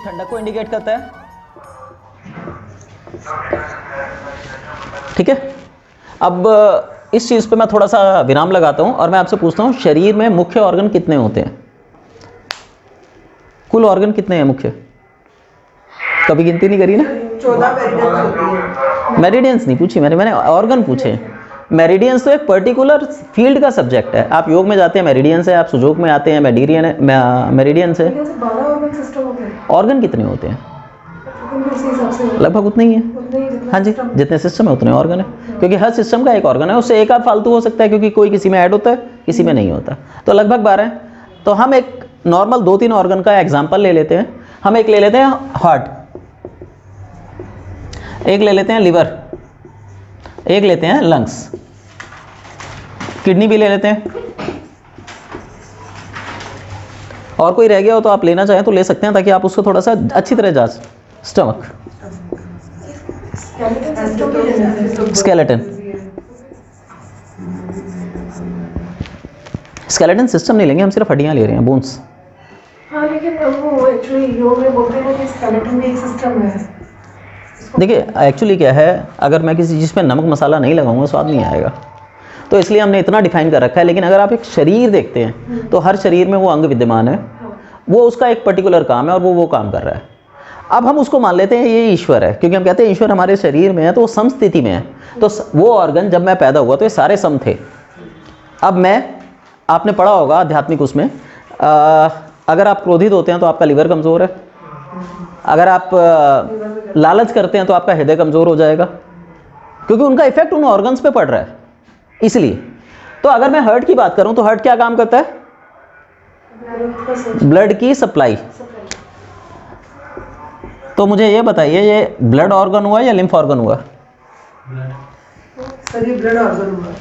ठंडक को इंडिकेट करता है। ठीक है, अब इस चीज़ पे मैं थोड़ा सा विराम लगाता हूँ और मैं आपसे पूछता हूँ, शरीर में मुख्य ऑर्गन कितने होते हैं? कुल ऑर्गन कितने हैं मुख्य? कभी गिनती नहीं करी ना? 14 मेरिडियंस होती है। मेरिडियंस नहीं पूछी मैंने ऑर्गन पूछे। मेरिडियंस तो एक पर्टिकुलर फील्ड का सब्जेक्ट है। आप योग में जाते हैं मेरिडियंस है, आप सुजोग में आते हैं मेडिरियन है, मेरिडियंस है। 12 ऑर्गन सिस्टम होते हैं। ऑर्गन कितने होते हैं? उसी हिसाब से लगभग उतने ही है। हाँ जी, जितने सिस्टम है उतने ऑर्गन है, क्योंकि हर सिस्टम का एक ऑर्गन है, उससे एक आध फालतू हो सकता है क्योंकि कोई किसी में ऐड होता है किसी में नहीं होता, तो लगभग 12 है। तो हम एक नॉर्मल 2-3 ऑर्गन का एग्जाम्पल ले लेते हैं। हम एक ले लेते हैं हार्ट, एक ले लेते हैं लिवर, एक लेते हैं लंग्स, किडनी भी ले लेते हैं, और कोई रह गया हो तो आप लेना चाहें तो ले सकते हैं ताकि आप उसको थोड़ा सा अच्छी तरह जांच। स्टमक, स्केलेटन, स्केलेटन सिस्टम नहीं लेंगे हम, सिर्फ हड्डियां ले रहे हैं, बोन्स। हाँ लेकिन वो एक्चुअली योग में बोलते हैं कि स्केलेटन भी एक सिस्टम है। देखिए एक्चुअली क्या है, अगर मैं किसी चीज़ पे नमक मसाला नहीं लगाऊंगा स्वाद नहीं आएगा, तो इसलिए हमने इतना डिफाइन कर रखा है। लेकिन अगर आप एक शरीर देखते हैं तो हर शरीर में वो अंग विद्यमान है, वो उसका एक पर्टिकुलर काम है और वो काम कर रहा है। अब हम उसको मान लेते हैं ये ईश्वर है, क्योंकि हम कहते हैं ईश्वर हमारे शरीर में है तो वो सम स्थिति में है। तो वो ऑर्गन जब मैं पैदा हुआ तो ये सारे सम थे। अब मैं, आपने पढ़ा होगा आध्यात्मिक उसमें, अगर आप क्रोधित होते हैं तो आपका लिवर कमज़ोर है, अगर आप लालच करते हैं तो आपका हृदय कमज़ोर हो जाएगा, क्योंकि उनका इफेक्ट उन ऑर्गन्स पे पड़ रहा है। इसलिए तो अगर मैं हार्ट की बात करूं तो हार्ट क्या काम करता है? ब्लड की सप्लाई। तो मुझे ये बताइए, ये ब्लड ऑर्गन हुआ या लिम्फ ऑर्गन हुआ? सर ये ब्लड ऑर्गन हुआ,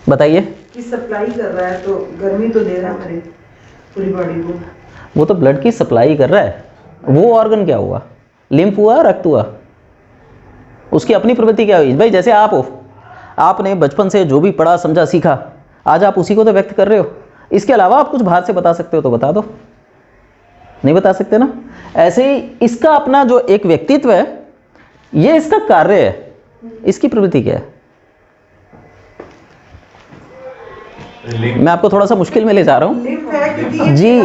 बताइए। कि सप्लाई कर रहा है तो गर्मी तो दे रहा है हमारी पूरी बॉडी को। वो तो ब्लड की सप्लाई कर रहा है, वो ऑर्गन क्या हुआ? लिम्फ हुआ, रक्त हुआ? उसकी अपनी प्रवृत्ति क्या हुई? भाई जैसे आप हो, आपने बचपन से जो भी पढ़ा समझा सीखा, आज आप उसी को तो व्यक्त कर रहे हो। इसके अलावा आप कुछ बाहर से बता सकते हो तो बता दो, नहीं बता सकते ना। ऐसे ही इसका अपना जो एक व्यक्तित्व है, ये इसका कार्य है, इसकी प्रवृत्ति क्या है? मैं आपको थोड़ा सा मुश्किल में ले जा रहा हूँ जी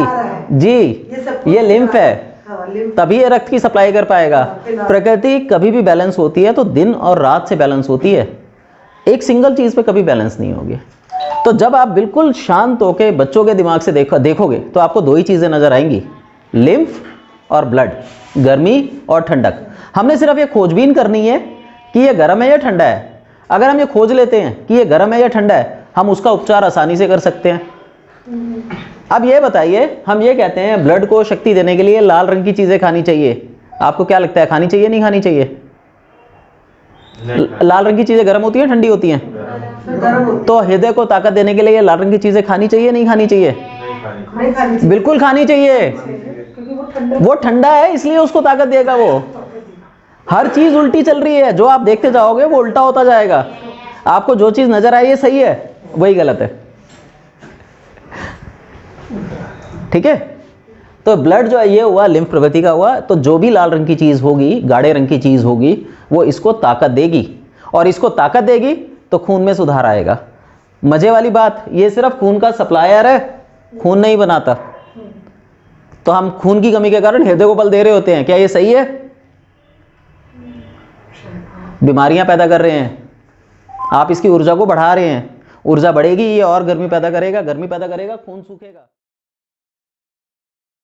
जी, ये लिम्फ है, तभी ये रक्त की सप्लाई कर पाएगा। प्रकृति कभी भी बैलेंस होती है तो दिन और रात से बैलेंस होती है, एक सिंगल चीज पे कभी बैलेंस नहीं होगी। तो जब आप बिल्कुल शांत होकर बच्चों के दिमाग से देखोगे तो आपको दो ही चीजें नजर आएंगी, लिम्फ और ब्लड, गर्मी और ठंडक। हमने सिर्फ ये खोजबीन करनी है कि ये गर्म है या ठंडा है। अगर हम ये खोज लेते हैं कि ये गर्म है या ठंडा है, हम उसका उपचार आसानी से कर सकते हैं। अब ये बताइए, हम ये कहते हैं ब्लड को शक्ति देने के लिए लाल रंग की चीजें खानी चाहिए, आपको क्या लगता है खानी चाहिए नहीं खानी चाहिए? लाल रंग की चीजें गर्म होती हैं ठंडी होती हैं? तो हृदय को ताकत देने के लिए लाल रंग की चीजें खानी चाहिए नहीं खानी चाहिए? बिल्कुल खानी चाहिए, वो ठंडा है इसलिए उसको ताकत देगा। वो हर चीज उल्टी चल रही है, जो आप देखते जाओगे वो उल्टा होता जाएगा। आपको जो चीज नजर आई ये सही है, वही गलत है। ठीक है, तो ब्लड जो है ये हुआ लिम्फ प्रवृत्ति का हुआ। तो जो भी लाल रंग की चीज होगी, गाढ़े रंग की चीज होगी, वो इसको ताकत देगी, और इसको ताकत देगी तो खून में सुधार आएगा। मजे वाली बात, ये सिर्फ खून का सप्लायर है, खून नहीं बनाता। तो हम खून की कमी के कारण हृदय को बल दे रहे होते हैं, क्या ये सही है? बीमारियां पैदा कर रहे हैं, आप इसकी ऊर्जा को बढ़ा रहे हैं। ऊर्जा बढ़ेगी ये और गर्मी पैदा करेगा, गर्मी पैदा करेगा खून सूखेगा।